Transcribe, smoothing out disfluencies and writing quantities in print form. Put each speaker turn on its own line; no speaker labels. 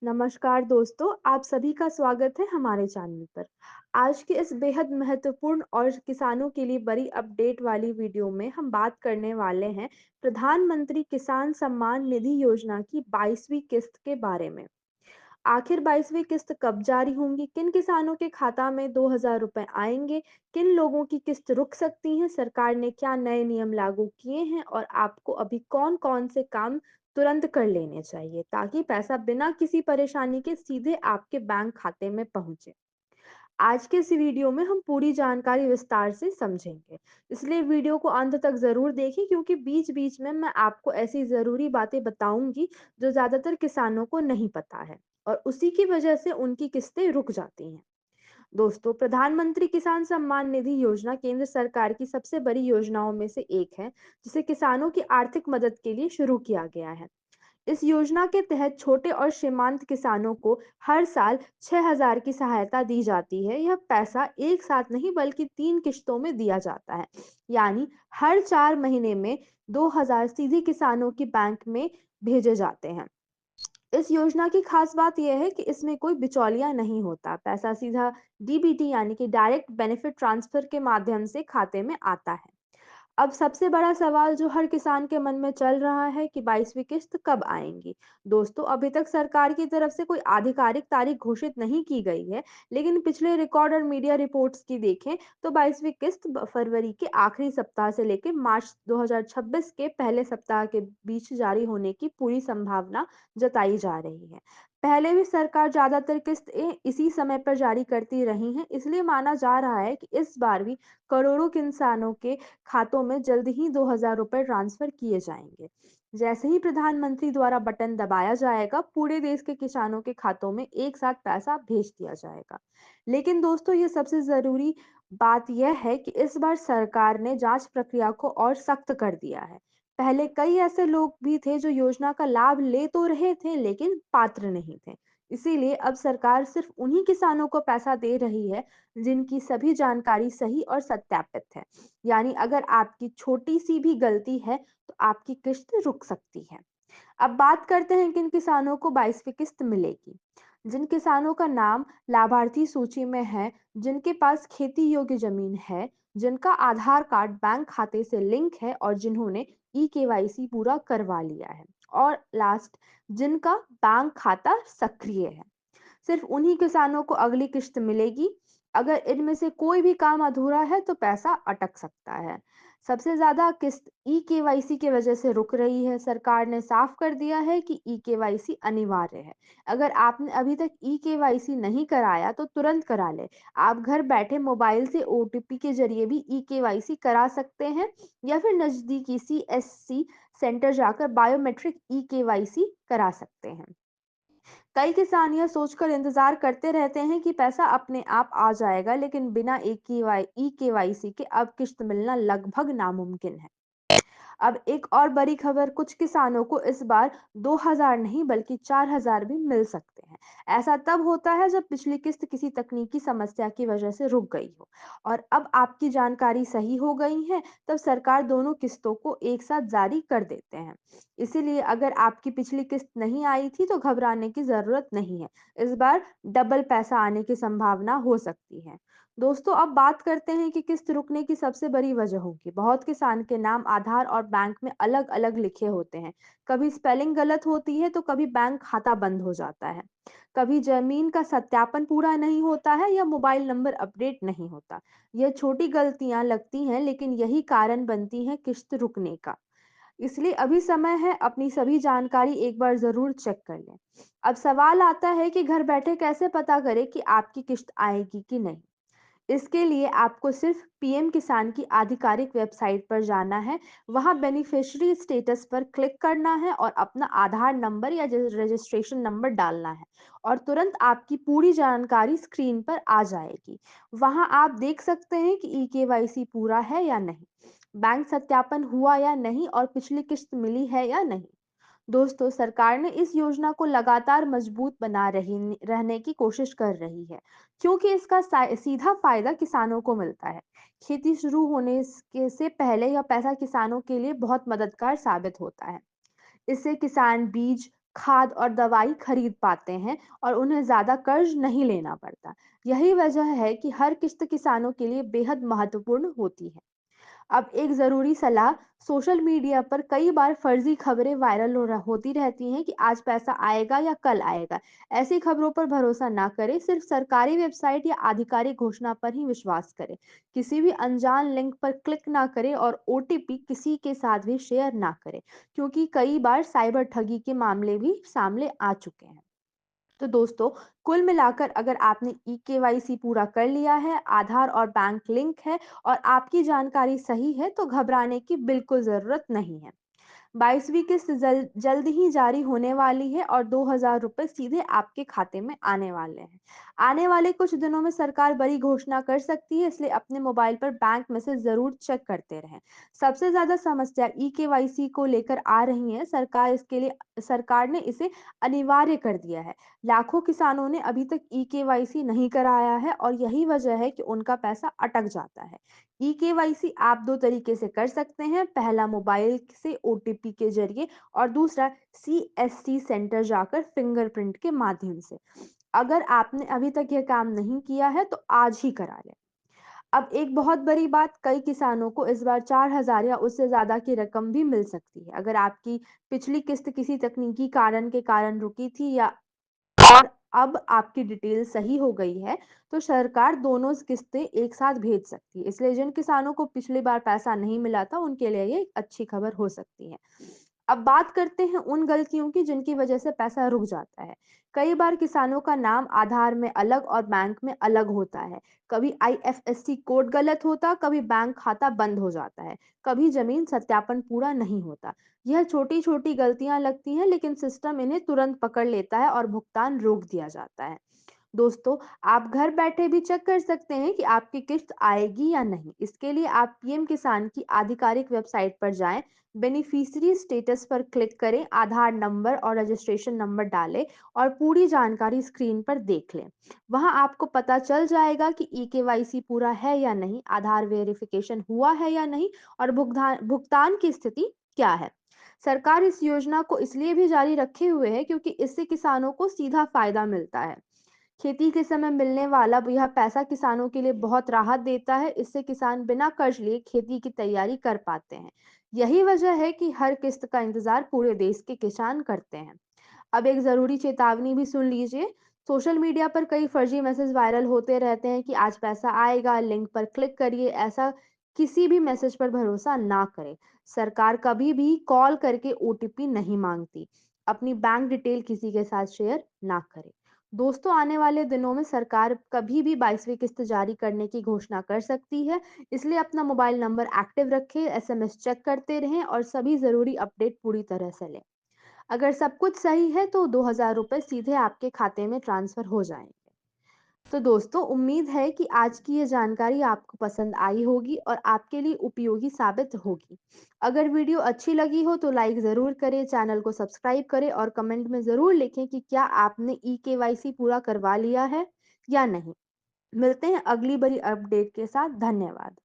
नमस्कार दोस्तों, आप सभी का स्वागत है हमारे चैनल पर। आज के इस बेहद महत्वपूर्ण और किसानों के लिए बड़ी अपडेट वाली वीडियो में हम बात करने वाले हैं प्रधानमंत्री किसान सम्मान निधि योजना की 22वीं किस्त के बारे में। आखिर 22वीं किस्त कब जारी होंगी? किन किसानों के खाता में 2000 रुपए आएंगे? किन लोगों की किस्त रुक सकती है? सरकार ने क्या नए नियम लागू किए हैं और आपको अभी कौन-कौन से काम तुरंत कर लेने चाहिए ताकि पैसा बिना किसी परेशानी के सीधे आपके बैंक खाते में पहुंचे। आज के इस वीडियो में हम पूरी जानकारी विस्तार से समझेंगे, इसलिए वीडियो को अंत तक जरूर देखें क्योंकि बीच-बीच में मैं आपको ऐसी जरूरी बातें बताऊंगी जो ज्यादातर किसानों को नहीं पता है और उसी की वजह से उनकी किस्तें रुक जाती हैं। दोस्तों, प्रधानमंत्री किसान सम्मान निधि योजना केंद्र सरकार की सबसे बड़ी योजनाओं में से एक है, जिसे किसानों की आर्थिक मदद के लिए शुरू किया गया है। इस योजना के तहत छोटे और सीमांत किसानों को हर साल 6,000 की सहायता दी जाती है। यह पैसा एक साथ नहीं बल्कि 3 किश्तों में दिया जाता है। यानी हर 4 महीने में 2,000 सीधे किसानों की बैंक में भेजे जाते हैं। इस योजना की खास बात यह है कि इसमें कोई बिचौलिया नहीं होता। पैसा सीधा डीबीटी यानी कि डायरेक्ट बेनिफिट ट्रांसफर के माध्यम से खाते में आता है। अब सबसे बड़ा सवाल जो हर किसान के मन में चल रहा है कि 22वीं किस्त कब आएंगी। दोस्तों, अभी तक सरकार की तरफ से कोई आधिकारिक तारीख घोषित नहीं की गई है, लेकिन पिछले रिकॉर्ड और मीडिया रिपोर्ट्स की देखें तो 22वीं किस्त फरवरी के आखिरी सप्ताह से लेकर मार्च 2026 के पहले सप्ताह के बीच जारी होने की पूरी संभावना जताई जा रही है। पहले भी सरकार ज्यादातर किस्तें इसी समय पर जारी करती रही हैं, इसलिए माना जा रहा है कि इस बार भी करोड़ों किसानों के खातों में जल्द ही 2,000 रुपए ट्रांसफर किए जाएंगे। जैसे ही प्रधानमंत्री द्वारा बटन दबाया जाएगा, पूरे देश के किसानों के खातों में एक साथ पैसा भेज दिया जाएगा। लेकिन दोस्तों, ये सबसे जरूरी बात यह है कि इस बार सरकार ने जांच प्रक्रिया को और सख्त कर दिया है। पहले कई ऐसे लोग भी थे जो योजना का लाभ ले तो रहे थे लेकिन पात्र नहीं थे। इसीलिए अब सरकार सिर्फ उन्हीं किसानों को पैसा दे रही है जिनकी सभी जानकारी सही और सत्यापित है। यानी अगर आपकी छोटी सी भी गलती है तो आपकी किश्त रुक सकती है। अब बात करते हैं किन किसानों को 22वीं किस्त मिलेगी। जिन किसानों का नाम लाभार्थी सूची में है, जिनके पास खेती योग्य जमीन है, जिनका आधार कार्ड बैंक खाते से लिंक है और जिन्होंने ई केवाईसी पूरा करवा लिया है, और लास्ट, जिनका बैंक खाता सक्रिय है, सिर्फ उन्हीं किसानों को अगली किश्त मिलेगी। अगर इनमें से कोई भी काम अधूरा है तो पैसा अटक सकता है। सबसे ज्यादा किस्त ई केवाईसी की वजह से रुक रही है। सरकार ने साफ कर दिया है कि ई केवाईसी अनिवार्य है। अगर आपने अभी तक ई केवाईसी नहीं कराया तो तुरंत करा ले। आप घर बैठे मोबाइल से ओटीपी के जरिए भी ई केवाईसी करा सकते हैं या फिर नजदीकी सीएससी सेंटर जाकर बायोमेट्रिक ई केवाईसी करा सकते हैं। कई किसान यह सोचकर इंतजार करते रहते हैं कि पैसा अपने आप आ जाएगा, लेकिन बिना ई केवाईसी के अब किश्त मिलना लगभग नामुमकिन है। अब एक और बड़ी खबर, कुछ किसानों को इस बार 2,000 नहीं बल्कि 4,000 भी मिल सकते हैं। ऐसा तब होता है जब पिछली किस्त किसी तकनीकी समस्या की वजह से रुक गई हो और अब आपकी जानकारी सही हो गई है, तब सरकार दोनों किस्तों को एक साथ जारी कर देते हैं। इसीलिए अगर आपकी पिछली किस्त नहीं आई थी तो घबराने की जरूरत नहीं है। इस बार डबल पैसा आने की संभावना हो सकती है। दोस्तों, अब बात करते हैं कि किस्त रुकने की सबसे बड़ी वजहों की। बहुत किसान के नाम आधार और बैंक में अलग-अलग लिखे होते हैं। कभी स्पेलिंग गलत होती है तो कभी बैंक खाता बंद हो जाता है। कभी जमीन का सत्यापन पूरा नहीं होता है या मोबाइल नंबर अपडेट नहीं होता। यह छोटी गलतियां लगती हैं लेकिन यही कारण बनती हैं किस्त रुकने का। इसलिए अभी समय है अपनी सभी जानकारी एक बार जरूर चेक कर लें। अब सवाल आता है कि घर बैठे कैसे पता करें कि आपकी किस्त आएगी कि नहीं। इसके लिए आपको सिर्फ पीएम किसान की आधिकारिक वेबसाइट पर जाना है। वहां बेनिफिशियरी स्टेटस पर क्लिक करना है और अपना आधार नंबर या रजिस्ट्रेशन नंबर डालना है और तुरंत आपकी पूरी जानकारी स्क्रीन पर आ जाएगी। वहां आप देख सकते हैं कि ई केवाईसी पूरा है या नहीं, बैंक सत्यापन हुआ या नहीं और पिछली किस्त मिली है या नहीं। दोस्तों, सरकार ने इस योजना को लगातार मजबूत बना रही रहने की कोशिश कर रही है, क्योंकि इसका सीधा फायदा किसानों को मिलता है। खेती शुरू होने से पहले यह पैसा किसानों के लिए बहुत मददगार साबित होता है। इससे किसान बीज, खाद और दवाई खरीद पाते हैं और उन्हें ज़्यादा कर्ज नहीं लेना पड़ता। यही वजह है कि हर किस्त किसानों के लिए बेहद महत्वपूर्ण होती है। अब एक ज़रूरी सलाह, सोशल मीडिया पर कई बार फर्जी खबरें वायरल होती रहती हैं कि आज पैसा आएगा या कल आएगा। ऐसी खबरों पर भरोसा ना करें, सिर्फ सरकारी वेबसाइट या आधिकारिक घोषणा पर ही विश्वास करें। किसी भी अनजान लिंक पर क्लिक ना करें और ओटीपी किसी के साथ भी शेयर ना करें, क्योंकि कई बार साइबर ठगी के मामले भी सामने आ चुके हैं। तो दोस्तों, कुल मिलाकर अगर आपने ई-केवाईसी पूरा कर लिया है, आधार और बैंक लिंक है और आपकी जानकारी सही है, तो घबराने की बिल्कुल ज़रूरत नहीं है। 22वीं किस्त जल्द ही जारी होने वाली है और 2,000 रुपए सीधे आपके खाते में आने वाले हैं। आने वाले कुछ दिनों में सरकार बड़ी घोषणा कर सकती है, इसलिए अपने मोबाइल पर बैंक मैसेज ज़रूर चेक करते रहें। सबसे ज़्यादा समस्या ई-केवाईसी को लेकर आ रही है, सरकार ने इसे अनिवार्य कर दिया है। लाखों किसानों ने अभी तक ई-केवाईसी नहीं कराया है और यही वजह है कि उनका पैसा अटक जाता है। ई-केवाईसी आप 2 तरीके से कर सकते हैं। पहला, मोबाइल से ओटीपी के ज़रिए और दूसरा सीएससी सेंटर जाकर फिंगरप्रिंट के माध्यम से। अगर आपने अभी तक यह काम नहीं किया है तो आज ही करा लें। अब एक बहुत बड़ी बात, कई किसानों को इस बार 4,000 या उससे ज़्यादा की रकम भी मिल सकती है। अगर आपकी पिछली किस्त किसी तकनीकी कारण के कारण रुकी थी या और अब आपकी डिटेल सही हो गई है, तो सरकार दोनों किस्तें एक साथ भेज सकती है। इसलिए जिन किसानों को पिछली बार पैसा नहीं मिला था, उनके लिए ये एक अच्छी खबर हो सकती है। अब बात करते हैं उन गलतियों की जिनकी वजह से पैसा रुक जाता है। कई बार किसानों का नाम आधार में अलग और बैंक में अलग होता है। कभी आईएफएससी कोड गलत होता, कभी बैंक खाता बंद हो जाता है, कभी जमीन सत्यापन पूरा नहीं होता। यह छोटी-छोटी गलतियां लगती हैं, लेकिन सिस्टम इन्हें तुरंत पकड़ लेता है और भुगतान रोक दिया जाता है। दोस्तों, आप घर बैठे भी चेक कर सकते हैं कि आपकी किस्त आएगी या नहीं। इसके लिए आप पीएम किसान की आधिकारिक वेबसाइट पर जाएं, बेनिफिशियरी स्टेटस पर क्लिक करें, आधार नंबर और रजिस्ट्रेशन नंबर डालें और पूरी जानकारी स्क्रीन पर देख लें। वहां आपको पता चल जाएगा कि ई-केवाईसी पूरा है या नहीं, आधार वेरिफिकेशन हुआ है या नहीं और भुगतान भुगतान की स्थिति क्या है। सरकार इस योजना को इसलिए भी जारी रखे हुए है क्योंकि इससे किसानों को सीधा फायदा मिलता है। खेती के समय मिलने वाला यह पैसा किसानों के लिए बहुत राहत देता है। इससे किसान बिना कर्ज लिए खेती की तैयारी कर पाते हैं। यही वजह है कि हर किस्त का इंतजार पूरे देश के किसान करते हैं। अब एक जरूरी चेतावनी भी सुन लीजिए। सोशल मीडिया पर कई फर्जी मैसेज वायरल होते रहते हैं कि आज पैसा आएगा, लिंक पर क्लिक करिए। ऐसा किसी भी मैसेज पर भरोसा ना करें। सरकार कभी भी कॉल करके ओटीपी नहीं मांगती। अपनी बैंक डिटेल किसी के साथ शेयर ना करें। दोस्तों, आने वाले दिनों में सरकार कभी भी 22वीं किस्त जारी करने की घोषणा कर सकती है। इसलिए अपना मोबाइल नंबर एक्टिव रखें, एसएमएस चेक करते रहें और सभी जरूरी अपडेट पूरी तरह से लें। अगर सब कुछ सही है तो 2,000 रुपए सीधे आपके खाते में ट्रांसफर हो जाएंगे। तो दोस्तों, उम्मीद है कि आज की ये जानकारी आपको पसंद आई होगी और आपके लिए उपयोगी साबित होगी। अगर वीडियो अच्छी लगी हो तो लाइक ज़रूर करें, चैनल को सब्सक्राइब करें और कमेंट में ज़रूर लिखें कि क्या आपने ई-केवाईसी पूरा करवा लिया है या नहीं। मिलते हैं अगली बड़ी अपडेट के साथ। धन्यवाद।